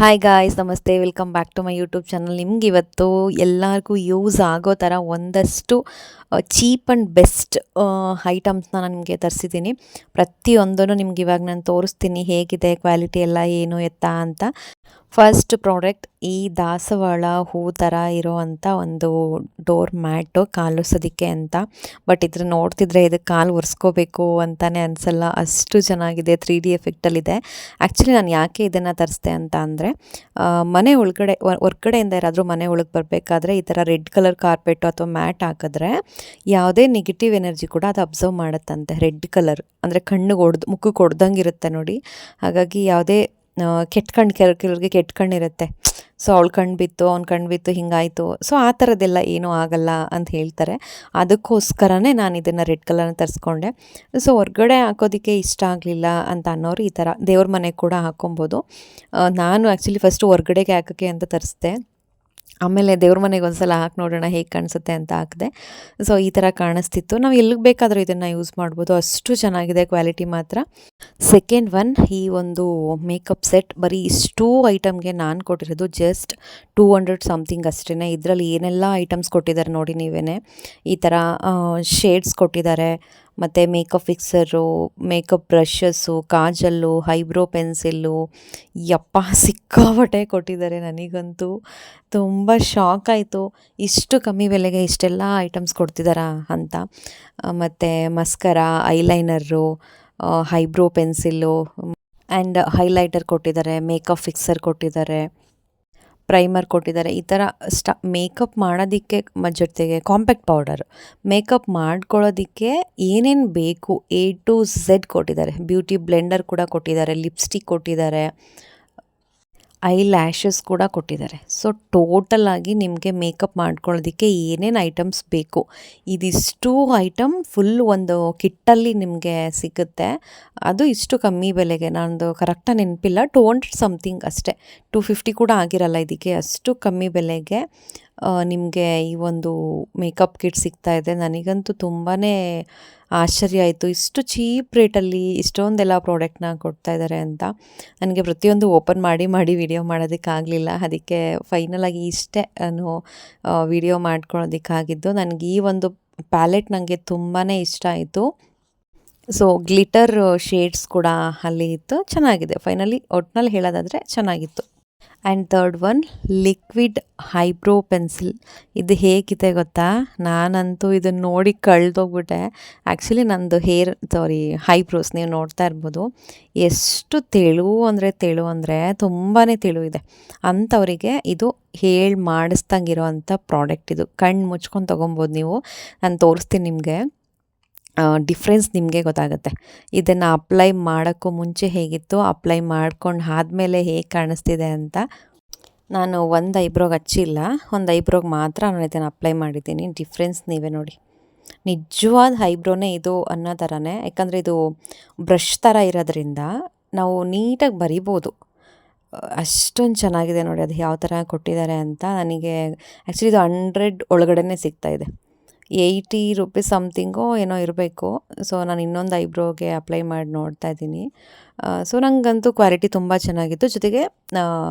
Hi guys, ನಮಸ್ತೆ. Welcome back to my YouTube channel. ನಿಮ್ಗೆ ಇವತ್ತು ಎಲ್ಲರಿಗೂ ಯೂಸ್ ಆಗೋ ಥರ ಒಂದಷ್ಟು ಚೀಪ್ ಆ್ಯಂಡ್ ಬೆಸ್ಟ್ ಐಟಮ್ಸ್ನ ನಾನು ನಿಮಗೆ ತರಿಸಿದ್ದೀನಿ. ಪ್ರತಿಯೊಂದನ್ನು ನಿಮ್ಗೆ ಇವಾಗ ನಾನು ತೋರಿಸ್ತೀನಿ, ಹೇಗಿದೆ ಕ್ವಾಲಿಟಿ ಎಲ್ಲ ಏನು ಎತ್ತ ಅಂತ. ಫಸ್ಟ್ ಪ್ರಾಡಕ್ಟ್ ಈ ದಾಸವಾಳ ಹೂ ಥರ ಇರೋವಂಥ ಒಂದು ಡೋರ್ ಮ್ಯಾಟು ಕಾಲಿಸೋದಕ್ಕೆ ಅಂತ. ಬಟ್ ಇದ್ರ ನೋಡ್ತಿದ್ರೆ ಇದಕ್ಕೆ ಕಾಲು ಒರೆಸ್ಕೋಬೇಕು ಅಂತಲೇ ಅನಿಸಲ್ಲ, ಅಷ್ಟು ಚೆನ್ನಾಗಿದೆ. 3D ಎಫೆಕ್ಟಲ್ಲಿದೆ. ಆ್ಯಕ್ಚುಲಿ ನಾನು ಯಾಕೆ ಇದನ್ನು ತರಿಸ್ದೆ ಅಂತ ಅಂದರೆ, ಮನೆ ಒಳಗಡೆ ಹೊರ್ಗಡೆಯಿಂದ ಯಾರಾದರೂ ಮನೆ ಒಳಗೆ ಬರಬೇಕಾದ್ರೆ ಈ ಥರ ರೆಡ್ ಕಲರ್ ಕಾರ್ಪೆಟು ಅಥವಾ ಮ್ಯಾಟ್ ಹಾಕಿದ್ರೆ ಯಾವುದೇ ನೆಗೆಟಿವ್ ಎನರ್ಜಿ ಕೂಡ ಅದು ಅಬ್ಸರ್ವ್ ಮಾಡುತ್ತಂತೆ. ರೆಡ್ ಕಲರ್ ಅಂದರೆ ಕಣ್ಣಿಗೆ ಮುಖಕ್ಕೆ ಹೊಡ್ದಂಗೆ ಇರುತ್ತೆ ನೋಡಿ. ಹಾಗಾಗಿ ಯಾವುದೇ ಕೆಟ್ಟ ಕಣ್ಣು ಕೆಲವ್ರಿಗೆ ಕೆಟ್ಟ ಕಣ್ಣಿರುತ್ತೆ. ಸೊ ಅವಳು ಕಣ್ಣು ಬಿತ್ತು, ಅವ್ನು ಕಣ್ಣು ಬಿತ್ತು, ಹಿಂಗಾಯಿತು. ಸೊ ಆ ಥರದ್ದೆಲ್ಲ ಏನೂ ಆಗಲ್ಲ ಅಂತ ಹೇಳ್ತಾರೆ. ಅದಕ್ಕೋಸ್ಕರನೇ ನಾನು ಇದನ್ನು ರೆಡ್ ಕಲರ್ನ ತರಿಸ್ಕೊಂಡೆ. ಸೊ ಹೊರ್ಗಡೆ ಹಾಕೋದಕ್ಕೆ ಇಷ್ಟ ಆಗಲಿಲ್ಲ ಅಂತ ಅನ್ನೋರು ಈ ಥರ ದೇವ್ರ ಮನೆಗೆ ಕೂಡ ಹಾಕೊಬೋದು. ನಾನು ಆ್ಯಕ್ಚುಲಿ ಫಸ್ಟು ಹೊರ್ಗಡೆಗೆ ಹಾಕೋಕ್ಕೆ ಅಂತ ತರಿಸ್ದೆ. ಆಮೇಲೆ ದೇವ್ರ ಮನೆಗೆ ಒಂದು ಸಲ ಹಾಕಿ ನೋಡೋಣ ಹೇಗೆ ಕಾಣಿಸುತ್ತೆ ಅಂತ ಹಾಕಿದೆ. ಸೊ ಈ ಥರ ಕಾಣಿಸ್ತಿತ್ತು. ನಾವು ಎಲ್ಲಿಗೆ ಬೇಕಾದರೂ ಇದನ್ನು ಯೂಸ್ ಮಾಡ್ಬೋದು, ಅಷ್ಟು ಚೆನ್ನಾಗಿದೆ ಕ್ವಾಲಿಟಿ ಮಾತ್ರ. ಸೆಕೆಂಡ್ ಒನ್, ಈ ಒಂದು ಮೇಕಪ್ ಸೆಟ್ ಬರೀ ಇಷ್ಟೂ ಐಟಮ್ಗೆ ನಾನು ಕೊಟ್ಟಿರೋದು ಜಸ್ಟ್ 200 ಸಮಥಿಂಗ್ ಅಷ್ಟೇ. ಇದರಲ್ಲಿ ಏನೆಲ್ಲ ಐಟಮ್ಸ್ ಕೊಟ್ಟಿದ್ದಾರೆ ನೋಡಿ ನೀವೇ. ಈ ಥರ ಶೇಡ್ಸ್ ಕೊಟ್ಟಿದ್ದಾರೆ, ಮತ್ತು makeup ಫಿಕ್ಸರು, makeup brushes, ಕಾಜಲ್ಲು, eyebrow pencil, ಯಪ್ಪ ಸಿಕ್ಕಾಪಟ್ಟೆ ಕೊಟ್ಟಿದ್ದಾರೆ. ನನಗಂತೂ ತುಂಬ ಶಾಕ್ ಆಯಿತು, ಇಷ್ಟು ಕಮ್ಮಿ ಬೆಲೆಗೆ ಇಷ್ಟೆಲ್ಲ ಐಟಮ್ಸ್ ಕೊಡ್ತಿದ್ದಾರಾ ಅಂತ. ಮತ್ತು mascara, eyeliner, eyebrow pencil and highlighter ಕೊಟ್ಟಿದ್ದಾರೆ, ಮೇಕಪ್ ಫಿಕ್ಸರ್ ಕೊಟ್ಟಿದ್ದಾರೆ, ಪ್ರೈಮರ್ ಕೊಟ್ಟಿದ್ದಾರೆ. ಈ ಥರ ಮೇಕಪ್ ಮಾಡೋದಕ್ಕೆ ಜೊತೆಗೆ ಕಾಂಪ್ಯಾಕ್ಟ್ ಪೌಡರ್, ಮೇಕಪ್ ಮಾಡ್ಕೊಳ್ಳೋದಕ್ಕೆ ಏನೇನು ಬೇಕು A to Z ಕೊಟ್ಟಿದ್ದಾರೆ. ಬ್ಯೂಟಿ ಬ್ಲೆಂಡರ್ ಕೂಡ ಕೊಟ್ಟಿದ್ದಾರೆ, ಲಿಪ್ಸ್ಟಿಕ್ ಕೊಟ್ಟಿದ್ದಾರೆ, ಐ ಲ್ಯಾಶಸ್ ಕೂಡ ಕೊಟ್ಟಿದ್ದಾರೆ. ಸೊ ಟೋಟಲಾಗಿ ನಿಮಗೆ ಮೇಕಪ್ ಮಾಡ್ಕೊಳ್ಳೋದಕ್ಕೆ ಏನೇನು ಐಟಮ್ಸ್ ಬೇಕು ಇದಿಷ್ಟು ಐಟಮ್ ಫುಲ್ ಒಂದು ಕಿಟ್ಟಲ್ಲಿ ನಿಮಗೆ ಸಿಗುತ್ತೆ. ಅದು ಇಷ್ಟು ಕಮ್ಮಿ ಬೆಲೆಗೆ, ನಂದು ಕರೆಕ್ಟಾಗಿ ನೆನಪಿಲ್ಲ, 200 ಸಮಥಿಂಗ್ ಅಷ್ಟೇ, 250 ಕೂಡ ಆಗಿರಲ್ಲ ಇದಕ್ಕೆ. ಅಷ್ಟು ಕಮ್ಮಿ ಬೆಲೆಗೆ ನಿಮಗೆ ಈ ಒಂದು ಮೇಕಪ್ ಕಿಟ್ ಸಿಗ್ತಾ ಇದೆ. ನನಗಂತೂ ತುಂಬಾ ಆಶ್ಚರ್ಯ ಆಯಿತು, ಇಷ್ಟು ಚೀಪ್ ರೇಟಲ್ಲಿ ಇಷ್ಟೊಂದೆಲ್ಲ ಪ್ರಾಡಕ್ಟ್ನ ಕೊಡ್ತಾ ಇದ್ದಾರೆ ಅಂತ. ನನಗೆ ಪ್ರತಿಯೊಂದು ಓಪನ್ ಮಾಡಿ ವಿಡಿಯೋ ಮಾಡೋದಕ್ಕಾಗಲಿಲ್ಲ. ಅದಕ್ಕೆ ಫೈನಲಾಗಿ ಇಷ್ಟೇ ನಾನು ವಿಡಿಯೋ ಮಾಡ್ಕೊಳ್ಳೋದಕ್ಕಾಗಿದ್ದು. ನನಗೆ ಈ ಒಂದು ಪ್ಯಾಲೆಟ್ ನನಗೆ ತುಂಬಾ ಇಷ್ಟ ಆಯಿತು. ಸೊ ಗ್ಲಿಟರ್ ಶೇಡ್ಸ್ ಕೂಡ ಅಲ್ಲಿ ಇತ್ತು, ಚೆನ್ನಾಗಿದೆ. ಫೈನಲಿ ಒಟ್ನಲ್ಲಿ ಹೇಳೋದಾದರೆ ಚೆನ್ನಾಗಿತ್ತು. And third one, liquid eyebrow pencil. ಇದು ಹೇಗಿದೆ ಗೊತ್ತಾ, ನಾನಂತೂ ಇದನ್ನು ನೋಡಿ ಕಳೆದೋಗ್ಬಿಟ್ಟೆ. ಆ್ಯಕ್ಚುಲಿ ನಂದು ಐಬ್ರೋಸ್ ನೀವು ನೋಡ್ತಾ ಇರ್ಬೋದು, ಎಷ್ಟು ತೆಳು ಅಂದರೆ ತುಂಬಾ ತೆಳು ಇದೆ. ಅಂಥವರಿಗೆ ಇದು ಹೇಳಿ ಮಾಡಿಸ್ದಂಗಿರೋ ಅಂಥ ಪ್ರಾಡಕ್ಟ್ ಇದು. ಕಣ್ಣು ಮುಚ್ಕೊಂಡು ತೊಗೊಬೋದು ನೀವು. ನಾನು ತೋರಿಸ್ತೀನಿ ನಿಮಗೆ, ಡಿಫ್ರೆನ್ಸ್ ನಿಮಗೆ ಗೊತ್ತಾಗುತ್ತೆ. ಇದನ್ನು ಅಪ್ಲೈ ಮಾಡೋಕ್ಕೂ ಮುಂಚೆ ಹೇಗಿತ್ತು, ಅಪ್ಲೈ ಮಾಡ್ಕೊಂಡು ಆದಮೇಲೆ ಹೇಗೆ ಕಾಣಿಸ್ತಿದೆ ಅಂತ. ನಾನು ಒಂದು ಐಬ್ರೋಗೆ ಹಚ್ಚಿಲ್ಲ, ಒಂದು ಐಬ್ರೋಗೆ ಮಾತ್ರ ನಾನು ಇದನ್ನು ಅಪ್ಲೈ ಮಾಡಿದ್ದೀನಿ. ಡಿಫ್ರೆನ್ಸ್ ನೀವೇ ನೋಡಿ. ನಿಜವಾದ ಐಬ್ರೋನೇ ಇದು ಅನ್ನೋ ಥರನೇ, ಯಾಕಂದರೆ ಇದು ಬ್ರಷ್ ಥರ ಇರೋದ್ರಿಂದ ನಾವು ನೀಟಾಗಿ ಬರಿಬೋದು. ಅಷ್ಟೊಂದು ಚೆನ್ನಾಗಿದೆ ನೋಡಿ ಅದು ಯಾವ ಥರ ಕೊಟ್ಟಿದ್ದಾರೆ ಅಂತ. ನನಗೆ ಆ್ಯಕ್ಚುಲಿ ಇದು 100 ಒಳಗಡೆ ಸಿಗ್ತಾಯಿದೆ. 80 ರುಪೀಸ್ ಸಮಥಿಂಗೋ ಏನೋ ಇರಬೇಕು. ಸೊ ನಾನು ಇನ್ನೊಂದು ಐಬ್ರೋಗೆ ಅಪ್ಲೈ ಮಾಡಿ ನೋಡ್ತಾ ಇದ್ದೀನಿ. ಸೊ ನನಗಂತೂ ಕ್ವಾಲಿಟಿ ತುಂಬ ಚೆನ್ನಾಗಿತ್ತು. ಜೊತೆಗೆ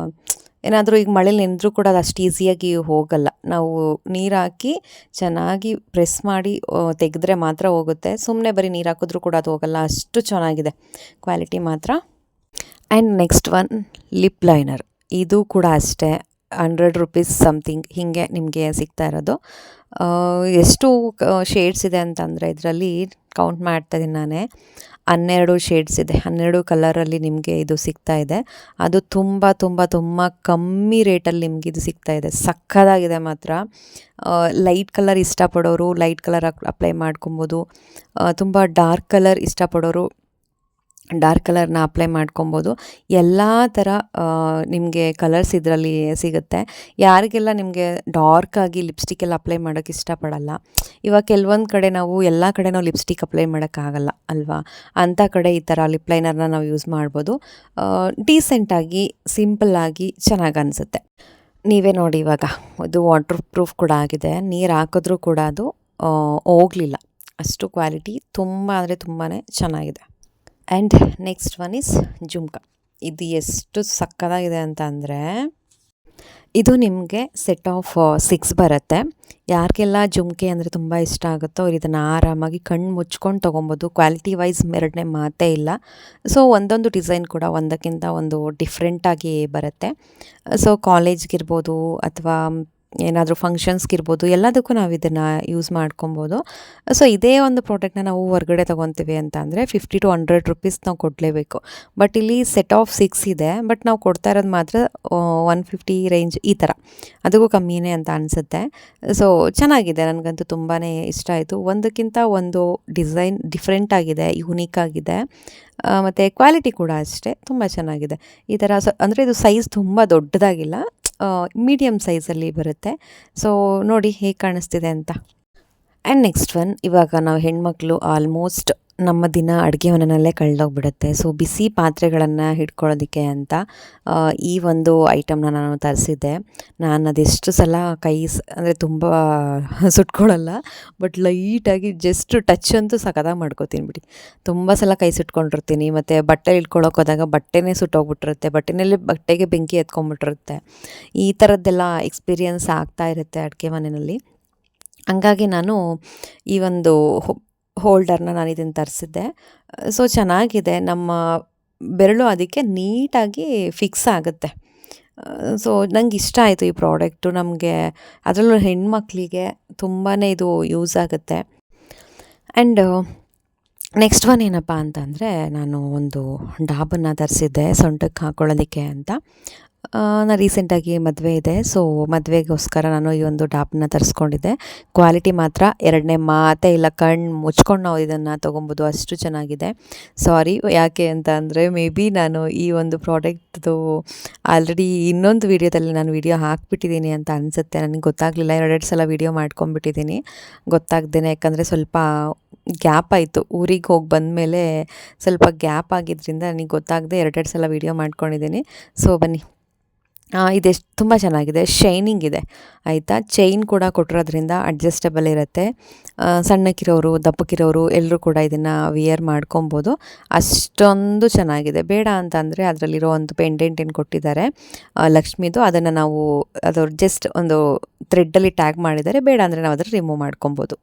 ಏನಾದರೂ ಈಗ ಮಳೇಲಿ ನೆಂದರೂ ಕೂಡ ಅದು ಅಷ್ಟು ಈಸಿಯಾಗಿ ಹೋಗಲ್ಲ. ನಾವು ನೀರು ಹಾಕಿ ಚೆನ್ನಾಗಿ ಪ್ರೆಸ್ ಮಾಡಿ ತೆಗೆದ್ರೆ ಮಾತ್ರ ಹೋಗುತ್ತೆ. ಸುಮ್ಮನೆ ಬರೀ ನೀರು ಹಾಕಿದ್ರೂ ಕೂಡ ಅದು ಹೋಗಲ್ಲ, ಅಷ್ಟು ಚೆನ್ನಾಗಿದೆ ಕ್ವಾಲಿಟಿ ಮಾತ್ರ. And next one, lip liner. ಇದು ಕೂಡ ಅಷ್ಟೇ 100 ರುಪೀಸ್ ಸಮಥಿಂಗ್ ಹೀಗೆ ನಿಮಗೆ ಸಿಗ್ತಾ ಇರೋದು. ಎಷ್ಟು ಶೇಡ್ಸ್ ಇದೆ ಅಂತಂದರೆ, ಇದರಲ್ಲಿ ಕೌಂಟ್ ಮಾಡ್ತಾಯಿದ್ದೀನಿ ನಾನೇ, 12 ಶೇಡ್ಸ್ ಇದೆ. 12 ಕಲರಲ್ಲಿ ನಿಮಗೆ ಇದು ಸಿಗ್ತಾ ಇದೆ. ಅದು ತುಂಬ ಕಮ್ಮಿ ರೇಟಲ್ಲಿ ನಿಮ್ಗೆ ಇದು ಸಿಗ್ತಾ ಇದೆ. ಸಕ್ಕತ್ತಾಗಿದೆ ಮಾತ್ರ. ಲೈಟ್ ಕಲರ್ ಇಷ್ಟಪಡೋರು ಲೈಟ್ ಕಲರ್ ಅಪ್ಲೈ ಮಾಡ್ಕೊಬೋದು. ತುಂಬ ಡಾರ್ಕ್ ಕಲರ್ ಇಷ್ಟಪಡೋರು ಡಾರ್ಕ್ ಕಲರ್ನ ಅಪ್ಲೈ ಮಾಡ್ಕೊಬೋದು. ಎಲ್ಲ ಥರ ನಿಮಗೆ ಕಲರ್ಸ್ ಇದರಲ್ಲಿ ಸಿಗುತ್ತೆ. ಯಾರಿಗೆಲ್ಲ ನಿಮಗೆ ಡಾರ್ಕಾಗಿ ಲಿಪ್ಸ್ಟಿಕ್ಕೆಲ್ಲ ಅಪ್ಲೈ ಮಾಡೋಕ್ಕೆ ಇಷ್ಟಪಡಲ್ಲ, ಇವಾಗ ಕೆಲವೊಂದು ಕಡೆ ನಾವು ಎಲ್ಲ ಕಡೆ ನಾವು ಲಿಪ್ಸ್ಟಿಕ್ ಅಪ್ಲೈ ಮಾಡೋಕ್ಕಾಗಲ್ಲ ಅಲ್ವಾ, ಅಂಥ ಕಡೆ ಈ ಥರ ಲಿಪ್ ಲೈನರ್ನ ನಾವು ಯೂಸ್ ಮಾಡ್ಬೋದು. ಡೀಸೆಂಟಾಗಿ ಸಿಂಪಲ್ಲಾಗಿ ಚೆನ್ನಾಗಿ ಅನಿಸುತ್ತೆ. ನೀವೇ ನೋಡಿ, ಇವಾಗ ಇದು ವಾಟರ್ ಪ್ರೂಫ್ ಕೂಡ ಆಗಿದೆ. ನೀರು ಹಾಕಿದ್ರೂ ಕೂಡ ಅದು ಹೋಗಲಿಲ್ಲ. ಅಷ್ಟು ಕ್ವಾಲಿಟಿ ತುಂಬ ಅಂದರೆ ತುಂಬಾ ಚೆನ್ನಾಗಿದೆ. And next one is jhumka. ಇದು ಎಷ್ಟು ಸಕ್ಕತ್ತಾಗಿದೆ ಅಂತ ಅಂದರೆ, ಇದು ನಿಮಗೆ ಸೆಟ್ ಆಫ್ 6 ಬರುತ್ತೆ. ಯಾರಿಗೆಲ್ಲ ಜುಮ್ಕೆ ಅಂದರೆ ತುಂಬ ಇಷ್ಟ ಆಗುತ್ತೋ ಅವ್ರು ಇದನ್ನು ಆರಾಮಾಗಿ ಕಣ್ಣು ಮುಚ್ಕೊಂಡು ತೊಗೊಬೋದು. ಕ್ವಾಲಿಟಿ ವೈಸ್ ಎರಡನೇ ಮಾತೇ ಇಲ್ಲ. ಸೊ ಒಂದೊಂದು ಡಿಸೈನ್ ಕೂಡ ಒಂದಕ್ಕಿಂತ ಒಂದು ಡಿಫ್ರೆಂಟಾಗಿ ಬರುತ್ತೆ. ಸೊ ಕಾಲೇಜ್ಗಿರ್ಬೋದು ಅಥವಾ ಏನಾದರೂ ಫಂಕ್ಷನ್ಸ್ಗಿರ್ಬೋದು, ಎಲ್ಲದಕ್ಕೂ ನಾವು ಇದನ್ನು ಯೂಸ್ ಮಾಡ್ಕೊಬೋದು. ಸೊ ಇದೇ ಒಂದು ಪ್ರಾಡಕ್ಟ್ನ ನಾವು ಹೊರಗಡೆ ತೊಗೊತೀವಿ ಅಂತ ಅಂದರೆ 50 to 100 ರುಪೀಸ್ ನಾವು ಕೊಡಲೇಬೇಕು. ಬಟ್ ಇಲ್ಲಿ ಸೆಟ್ ಆಫ್ 6 ಇದೆ, ಬಟ್ ನಾವು ಕೊಡ್ತಾ ಇರೋದು ಮಾತ್ರ 150 ರೇಂಜ್ ಈ ಥರ, ಅದಕ್ಕೂ ಕಮ್ಮಿನೇ ಅಂತ ಅನಿಸುತ್ತೆ. ಸೊ ಚೆನ್ನಾಗಿದೆ, ನನಗಂತೂ ತುಂಬಾ ಇಷ್ಟ ಆಯಿತು. ಒಂದಕ್ಕಿಂತ ಒಂದು ಡಿಸೈನ್ ಡಿಫ್ರೆಂಟ್ ಆಗಿದೆ, ಯೂನಿಕ್ ಆಗಿದೆ, ಮತ್ತು ಕ್ವಾಲಿಟಿ ಕೂಡ ಅಷ್ಟೇ ತುಂಬ ಚೆನ್ನಾಗಿದೆ. ಈ ಥರ ಅಂದರೆ ಇದು ಸೈಜ್ ತುಂಬ ದೊಡ್ಡದಾಗಿಲ್ಲ, ಮೀಡಿಯಮ್ ಸೈಜಲ್ಲಿ ಬರುತ್ತೆ. ಸೊ ನೋಡಿ ಹೇಗೆ ಕಾಣಿಸ್ತಿದೆ ಅಂತ. ಆ್ಯಂಡ್ ನೆಕ್ಸ್ಟ್ ಒನ್, ಇವಾಗ ನಾವು ಹೆಣ್ಮಕ್ಳು ಆಲ್ಮೋಸ್ಟ್ ನಮ್ಮ ದಿನ ಅಡುಗೆ ಮನೆಯಲ್ಲೇ ಕಳೆದೋಗ್ಬಿಡುತ್ತೆ. ಸೊ ಬಿಸಿ ಪಾತ್ರೆಗಳನ್ನು ಹಿಡ್ಕೊಳ್ಳೋದಕ್ಕೆ ಅಂತ ಈ ಒಂದು ಐಟಮ್ನ ನಾನು ತರಿಸಿದ್ದೆ. ನಾನು ಅದೆಷ್ಟು ಸಲ ಅಂದರೆ ತುಂಬ ಸುಟ್ಕೊಳ್ಳಲ್ಲ, ಬಟ್ ಲೈಟಾಗಿ ಜಸ್ಟ್ ಟಚ್ ಅಂತೂ ಸಖತ್ತಾಗಿ ಮಾಡ್ಕೋತೀನಿ ಬಿಡಿ. ತುಂಬ ಸಲ ಕೈ ಸುಟ್ಕೊಂಡಿರ್ತೀನಿ, ಮತ್ತು ಬಟ್ಟೆ ಇಟ್ಕೊಳ್ಳೋಕೆ ಹೋದಾಗ ಬಟ್ಟೆನೇ ಸುಟ್ಟೋಗ್ಬಿಟ್ಟಿರುತ್ತೆ, ಬಟ್ಟೆಗೆ ಬೆಂಕಿ ಎತ್ಕೊಂಡ್ಬಿಟ್ಟಿರುತ್ತೆ. ಈ ಥರದ್ದೆಲ್ಲ ಎಕ್ಸ್ಪೀರಿಯನ್ಸ್ ಆಗ್ತಾ ಇರುತ್ತೆ ಅಡುಗೆ ಮನೆಯಲ್ಲಿ. ಹಂಗಾಗಿ ನಾನು ಈ ಒಂದು ಹೋಲ್ಡರ್ನ ನಾನು ಇದನ್ನು ತರಿಸಿದ್ದೆ. ಸೊ ಚೆನ್ನಾಗಿದೆ, ನಮ್ಮ ಬೆರಳು ಅದಕ್ಕೆ ನೀಟಾಗಿ ಫಿಕ್ಸ್ ಆಗುತ್ತೆ. ಸೊ ನಂಗೆ ಇಷ್ಟ ಆಯಿತು ಈ ಪ್ರಾಡಕ್ಟು. ನಮಗೆ ಅದರಲ್ಲೂ ಹೆಣ್ಮಕ್ಳಿಗೆ ತುಂಬಾ ಇದು ಯೂಸ್ ಆಗುತ್ತೆ. ಆ್ಯಂಡ್ ನೆಕ್ಸ್ಟ್ ಒನ್ ಏನಪ್ಪ ಅಂತಂದರೆ, ನಾನು ಒಂದು ಡಾಬನ್ನು ತರಿಸಿದ್ದೆ ಸೊಂಟಕ್ಕೆ ಹಾಕ್ಕೊಳ್ಳೋದಕ್ಕೆ ಅಂತ. ನಾನು ರೀಸೆಂಟಾಗಿ ಮದುವೆ ಇದೆ, ಸೊ ಮದುವೆಗೋಸ್ಕರ ನಾನು ಈ ಒಂದು ಡಾಬನ್ನ ತರಿಸ್ಕೊಂಡಿದ್ದೆ. ಕ್ವಾಲಿಟಿ ಮಾತ್ರ ಎರಡನೇ ಮಾತೇ ಇಲ್ಲ, ಕಣ್ಣು ಮುಚ್ಕೊಂಡು ನಾವು ಇದನ್ನು ತೊಗೊಬೋದು, ಅಷ್ಟು ಚೆನ್ನಾಗಿದೆ. ಸಾರಿ, ಯಾಕೆ ಅಂತ ಅಂದರೆ ಮೇ ಬಿ ನಾನು ಈ ಒಂದು ಪ್ರಾಡಕ್ಟ್ದು ಆಲ್ರೆಡಿ ಇನ್ನೊಂದು ವೀಡಿಯೋದಲ್ಲಿ ನಾನು ವೀಡಿಯೋ ಹಾಕ್ಬಿಟ್ಟಿದ್ದೀನಿ ಅಂತ ಅನಿಸುತ್ತೆ. ನನಗೆ ಗೊತ್ತಾಗಲಿಲ್ಲ, 2 ಸಲ ವೀಡಿಯೋ ಮಾಡ್ಕೊಂಬಿಟ್ಟಿದ್ದೀನಿ ಗೊತ್ತಾಗ್ದೇ. ಯಾಕಂದರೆ ಸ್ವಲ್ಪ ಗ್ಯಾಪ್ ಆಯಿತು, ಊರಿಗೆ ಹೋಗಿ ಬಂದಮೇಲೆ ಸ್ವಲ್ಪ ಗ್ಯಾಪ್ ಆಗಿದ್ದರಿಂದ ನನಗೆ ಗೊತ್ತಾಗದೆ 2 ಸಲ ವೀಡಿಯೋ ಮಾಡ್ಕೊಂಡಿದ್ದೀನಿ. ಸೊ ಬನ್ನಿ, ಇದೆಷ್ಟು ತುಂಬ ಚೆನ್ನಾಗಿದೆ, ಶೈನಿಂಗ್ ಇದೆ ಆಯಿತಾ. ಚೈನ್ ಕೂಡ ಕೊಟ್ಟಿರೋದ್ರಿಂದ ಅಡ್ಜಸ್ಟಬಲ್ ಇರುತ್ತೆ. ಸಣ್ಣಕ್ಕಿರೋರು ದಪ್ಪಕ್ಕಿರೋರು ಎಲ್ಲರೂ ಕೂಡ ಇದನ್ನು ವಿಯರ್ ಮಾಡ್ಕೊಬೋದು, ಅಷ್ಟೊಂದು ಚೆನ್ನಾಗಿದೆ. ಬೇಡ ಅಂತಂದರೆ ಅದರಲ್ಲಿರೋ ಒಂದು ಪೆಂಡೆಂಟ್ ಏನು ಕೊಟ್ಟಿದ್ದಾರೆ ಲಕ್ಷ್ಮಿದು, ಅದನ್ನು ನಾವು ಅದು ಜಸ್ಟ್ ಒಂದು ಥ್ರೆಡ್ಡಲ್ಲಿ ಟ್ಯಾಗ್ ಮಾಡಿದ್ದಾರೆ, ಬೇಡ ಅಂದರೆ ನಾವು ಅದನ್ನು ರಿಮೂವ್ ಮಾಡ್ಕೊಬೋದು.